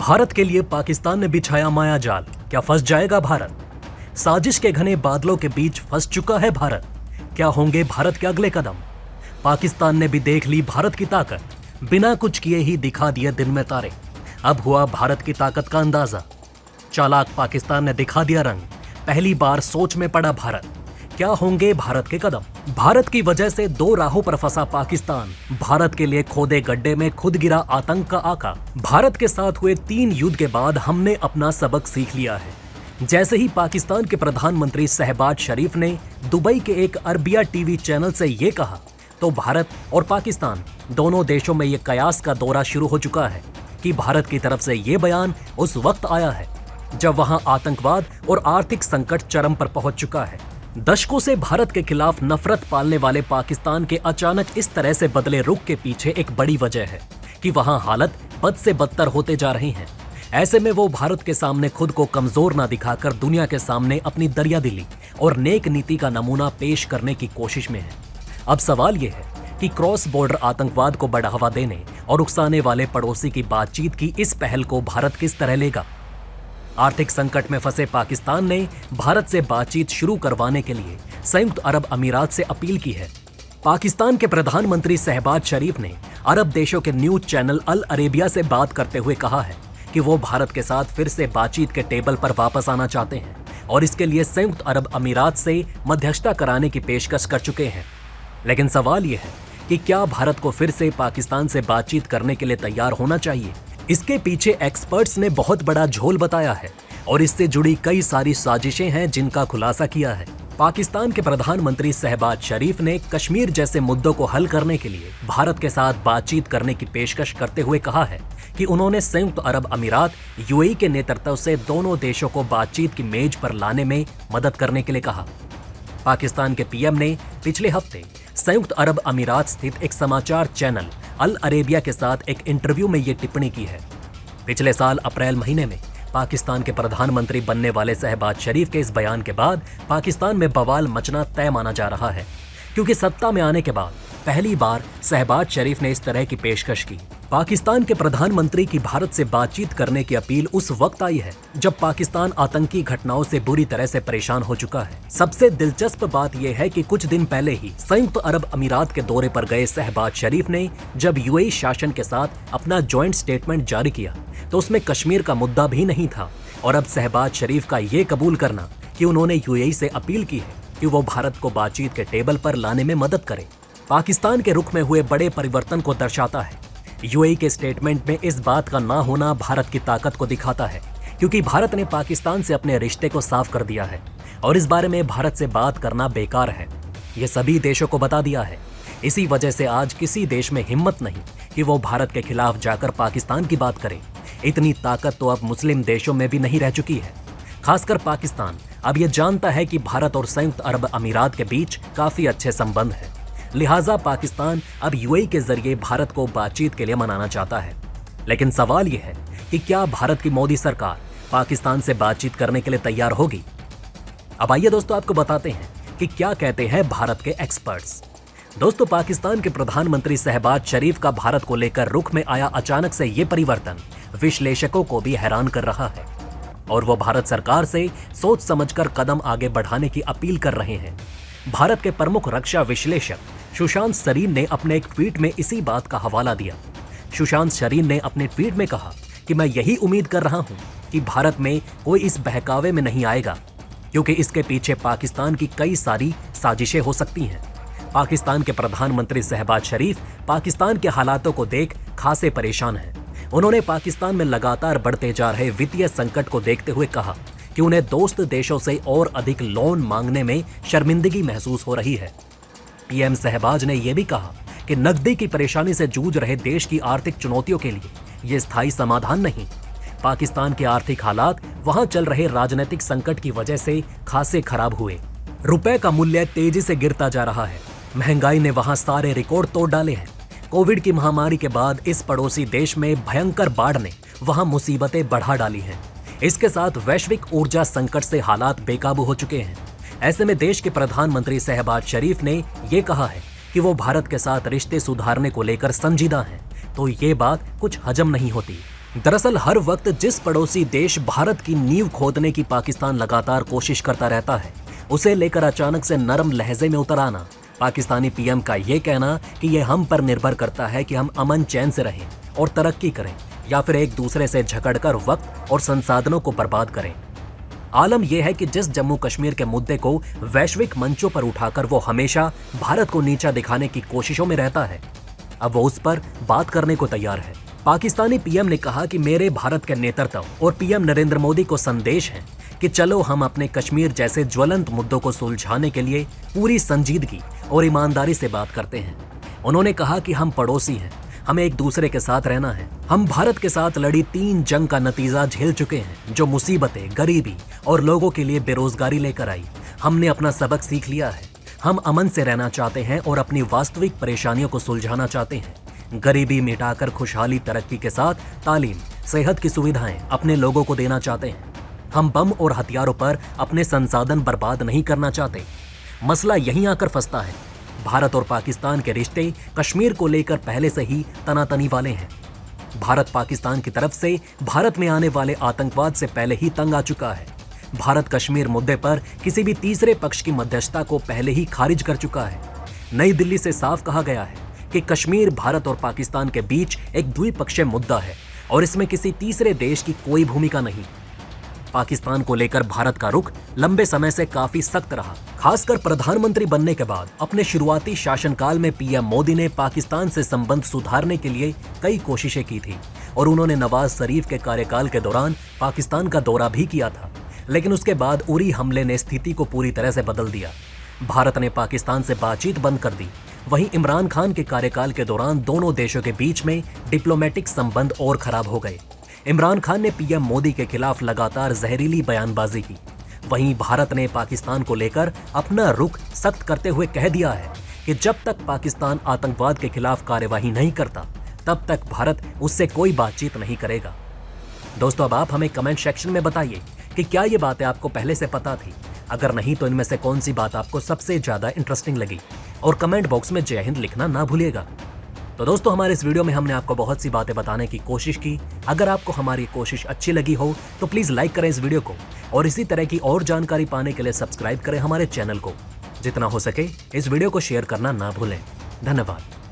भारत के लिए पाकिस्तान ने बिछाया माया जाल, क्या फंस जाएगा भारत? साजिश के घने बादलों के बीच फंस चुका है भारत। क्या होंगे भारत के अगले कदम? पाकिस्तान ने भी देख ली भारत की ताकत, बिना कुछ किए ही दिखा दिए दिन में तारे। अब हुआ भारत की ताकत का अंदाजा। चालाक पाकिस्तान ने दिखा दिया रंग, पहली बार सोच में पड़ा भारत। क्या होंगे भारत के कदम? भारत की वजह से दो राहों पर फंसा पाकिस्तान, भारत के लिए खोदे गड्ढे में खुद गिरा आतंक का आका। भारत के साथ हुए 3 युद्ध के बाद हमने अपना सबक सीख लिया है। जैसे ही पाकिस्तान के प्रधानमंत्री शहबाज शरीफ ने दुबई के एक अरबिया टीवी चैनल से ये कहा, तो भारत और पाकिस्तान दोनों देशों में ये कयास का दौरा शुरू हो चुका है कि भारत की तरफ से ये बयान उस वक्त आया है जब वहां आतंकवाद और आर्थिक संकट चरम पर पहुंच चुका है। दशकों से भारत के खिलाफ नफरत पालने वाले पाकिस्तान के अचानक इस तरह से बदले रुख के पीछे एक बड़ी वजह है कि वहां हालत बद से बदतर होते जा रही हैं। ऐसे में वो भारत के सामने खुद को कमजोर ना दिखाकर दुनिया के सामने अपनी दरियादिली और नेक नीति का नमूना पेश करने की कोशिश में है। अब सवाल ये है कि क्रॉस बॉर्डर आतंकवाद को बढ़ावा देने और उकसाने वाले पड़ोसी की बातचीत की इस पहल को भारत किस तरह लेगा? आर्थिक संकट में फंसे पाकिस्तान ने भारत से बातचीत शुरू करवाने के लिए संयुक्त अरब अमीरात से अपील की है। पाकिस्तान के प्रधानमंत्री शहबाज शरीफ ने अरब देशों के न्यूज चैनल अल अरेबिया से बात करते हुए कहा है कि वो भारत के साथ फिर से बातचीत के टेबल पर वापस आना चाहते हैं और इसके लिए संयुक्त अरब अमीरात से मध्यस्थता कराने की पेशकश कर चुके हैं। लेकिन सवाल यह है कि क्या भारत को फिर से पाकिस्तान से बातचीत करने के लिए तैयार होना चाहिए? इसके पीछे एक्सपर्ट्स ने बहुत बड़ा झोल बताया है और इससे जुड़ी कई सारी साजिशें हैं जिनका खुलासा किया है। पाकिस्तान के प्रधानमंत्री शहबाज शरीफ ने कश्मीर जैसे मुद्दों को हल करने के लिए भारत के साथ बातचीत करने की पेशकश करते हुए कहा है कि उन्होंने संयुक्त अरब अमीरात यूएई के नेतृत्व से दोनों देशों को बातचीत की मेज पर लाने में मदद करने के लिए कहा। पाकिस्तान के पीएम ने पिछले हफ्ते संयुक्त अरब अमीरात स्थित एक समाचार चैनल अल अरेबिया के साथ एक इंटरव्यू में ये टिप्पणी की है। पिछले साल अप्रैल महीने में पाकिस्तान के प्रधानमंत्री बनने वाले शहबाज शरीफ के इस बयान के बाद पाकिस्तान में बवाल मचना तय माना जा रहा है, क्योंकि सत्ता में आने के बाद पहली बार शहबाज शरीफ ने इस तरह की पेशकश की। पाकिस्तान के प्रधानमंत्री की भारत से बातचीत करने की अपील उस वक्त आई है जब पाकिस्तान आतंकी घटनाओं से बुरी तरह से परेशान हो चुका है। सबसे दिलचस्प बात यह है कि कुछ दिन पहले ही संयुक्त अरब अमीरात के दौरे पर गए शहबाज शरीफ ने जब यूएई शासन के साथ अपना जॉइंट स्टेटमेंट जारी किया तो उसमें कश्मीर का मुद्दा भी नहीं था। और अब शहबाज शरीफ का ये कबूल करना कि उन्होंने यूएई से अपील की है कि वो भारत को बातचीत के टेबल पर लाने में मदद करे, पाकिस्तान के रुख में हुए बड़े परिवर्तन को दर्शाता है। यूएई के स्टेटमेंट में इस बात का ना होना भारत की ताकत को दिखाता है, क्योंकि भारत ने पाकिस्तान से अपने रिश्ते को साफ कर दिया है और इस बारे में भारत से बात करना बेकार है। ये सभी देशों को बता दिया है। इसी वजह से आज किसी देश में हिम्मत नहीं कि वो भारत के खिलाफ जाकर पाकिस्तान की बात करे। इतनी ताकत तो अब मुस्लिम देशों में भी नहीं रह चुकी है। खासकर पाकिस्तान अब ये जानता है कि भारत और संयुक्त अरब अमीरात के बीच काफी अच्छे संबंध हैं। लिहाजा पाकिस्तान अब यूएई के जरिए भारत को बातचीत के लिए मनाना चाहता है। लेकिन सवाल यह है कि क्या भारत की मोदी सरकार पाकिस्तान से बातचीत करने के लिए तैयार होगी? अब आइए दोस्तों आपको बताते हैं कि क्या कहते हैं भारत के एक्सपर्ट्स। दोस्तों, पाकिस्तान के प्रधानमंत्री शहबाज शरीफ का भारत को लेकर रुख में आया अचानक से ये परिवर्तन विश्लेषकों को भी हैरान कर रहा है और वो भारत सरकार से सोच समझकर कदम आगे बढ़ाने की अपील कर रहे हैं। भारत के प्रमुख रक्षा विश्लेषक सुशांत शरीन ने अपने एक ट्वीट में इसी बात का हवाला दिया। सुशांत शरीन ने अपने ट्वीट में कहा कि मैं यही उम्मीद कर रहा हूं कि भारत में कोई इस बहकावे में नहीं आएगा, क्योंकि इसके पीछे पाकिस्तान की कई सारी साजिशें हो सकती हैं। पाकिस्तान के प्रधानमंत्री शहबाज शरीफ पाकिस्तान के हालातों को देख खासे परेशान हैं। उन्होंने पाकिस्तान में लगातार बढ़ते जा रहे वित्तीय संकट को देखते हुए कहा कि उन्हें दोस्त देशों से और अधिक लोन मांगने में शर्मिंदगी महसूस हो रही है। पीएम शहबाज ने यह भी कहा कि नकदी की परेशानी से जूझ रहे देश की आर्थिक चुनौतियों के लिए यह स्थायी समाधान नहीं। पाकिस्तान के आर्थिक हालात वहां चल रहे राजनीतिक संकट की वजह से खासे खराब हुए। रुपए का मूल्य तेजी से गिरता जा रहा है। महंगाई ने वहां सारे रिकॉर्ड तोड़ डाले हैं। कोविड की महामारी के बाद इस पड़ोसी देश में भयंकर बाढ़ ने वहां मुसीबतें बढ़ा डाली हैं। इसके साथ वैश्विक ऊर्जा संकट से हालात बेकाबू हो चुके हैं। ऐसे में देश के प्रधानमंत्री शहबाज शरीफ ने ये कहा है कि वो भारत के साथ रिश्ते सुधारने को लेकर संजीदा हैं, तो ये बात कुछ हजम नहीं होती। दरअसल हर वक्त जिस पड़ोसी देश भारत की नींव खोदने की पाकिस्तान लगातार कोशिश करता रहता है, उसे लेकर अचानक से नरम लहजे में उतर आना, पाकिस्तानी पीएम का ये कहना कि ये हम पर निर्भर करता है कि हम अमन चैन से रहें और तरक्की करें या फिर एक दूसरे से झगड़कर वक्त और संसाधनों को बर्बाद करें। आलम यह है कि जिस जम्मू कश्मीर के मुद्दे को वैश्विक मंचों पर उठाकर वो हमेशा भारत को नीचा दिखाने की कोशिशों में रहता है, अब वो उस पर बात करने को तैयार है। पाकिस्तानी पीएम ने कहा कि मेरे भारत के नेतृत्व और पीएम नरेंद्र मोदी को संदेश है कि चलो हम अपने कश्मीर जैसे ज्वलंत मुद्दों को सुलझाने के लिए पूरी संजीदगी और ईमानदारी से बात करते हैं। उन्होंने कहा कि हम पड़ोसी हैं, हमें एक दूसरे के साथ रहना है। हम भारत के साथ लड़ी 3 जंग का नतीजा झेल चुके हैं, जो मुसीबतें, गरीबी और लोगों के लिए बेरोजगारी लेकर आई। हमने अपना सबक सीख लिया है। हम अमन से रहना चाहते हैं और अपनी वास्तविक परेशानियों को सुलझाना चाहते हैं। गरीबी मिटाकर खुशहाली, तरक्की के साथ तालीम, सेहत की सुविधाएं अपने लोगों को देना चाहते हैं। हम बम और हथियारों पर अपने संसाधन बर्बाद नहीं करना चाहते। मसला यहीं आकर फंसता है। भारत और पाकिस्तान के रिश्ते कश्मीर को लेकर पहले से ही तनातनी वाले हैं। भारत पाकिस्तान की तरफ से भारत में आने वाले आतंकवाद से पहले ही तंग आ चुका है। भारत कश्मीर मुद्दे पर किसी भी तीसरे पक्ष की मध्यस्थता को पहले ही खारिज कर चुका है। नई दिल्ली से साफ कहा गया है कि कश्मीर भारत और पाकिस्तान के बीच एक द्विपक्षीय मुद्दा है और इसमें किसी तीसरे देश की कोई भूमिका नहीं। पाकिस्तान को लेकर भारत का रुख लंबे समय से काफी सख्त रहा। खासकर प्रधानमंत्री बनने के बाद अपने शुरुआती शासनकाल में पीएम मोदी ने पाकिस्तान से संबंध सुधारने के लिए कई कोशिशें की थी और उन्होंने नवाज शरीफ के कार्यकाल के दौरान पाकिस्तान का दौरा भी किया था। लेकिन उसके बाद उरी हमले ने स्थिति को पूरी तरह से बदल दिया। भारत ने पाकिस्तान से बातचीत बंद कर दी। वहीं इमरान खान के कार्यकाल के दौरान दोनों देशों के बीच में डिप्लोमेटिक संबंध और खराब हो गए। इमरान खान ने पीएम मोदी के खिलाफ लगातार जहरीली बयानबाजी की। वहीं भारत ने पाकिस्तान को लेकर अपना रुख सख्त करते हुए कह दिया है कि जब तक पाकिस्तान आतंकवाद के खिलाफ कार्यवाही नहीं करता, तब तक भारत उससे कोई बातचीत नहीं करेगा। दोस्तों, अब आप हमें कमेंट सेक्शन में बताइए कि क्या ये बातें आपको पहले से पता थी। अगर नहीं तो इनमें से कौन सी बात आपको सबसे ज्यादा इंटरेस्टिंग लगी, और कमेंट बॉक्स में जय हिंद लिखना ना भूलिएगा। तो दोस्तों, हमारे इस वीडियो में हमने आपको बहुत सी बातें बताने की कोशिश की। अगर आपको हमारी कोशिश अच्छी लगी हो तो प्लीज लाइक करें इस वीडियो को, और इसी तरह की और जानकारी पाने के लिए सब्सक्राइब करें हमारे चैनल को। जितना हो सके इस वीडियो को शेयर करना ना भूलें। धन्यवाद।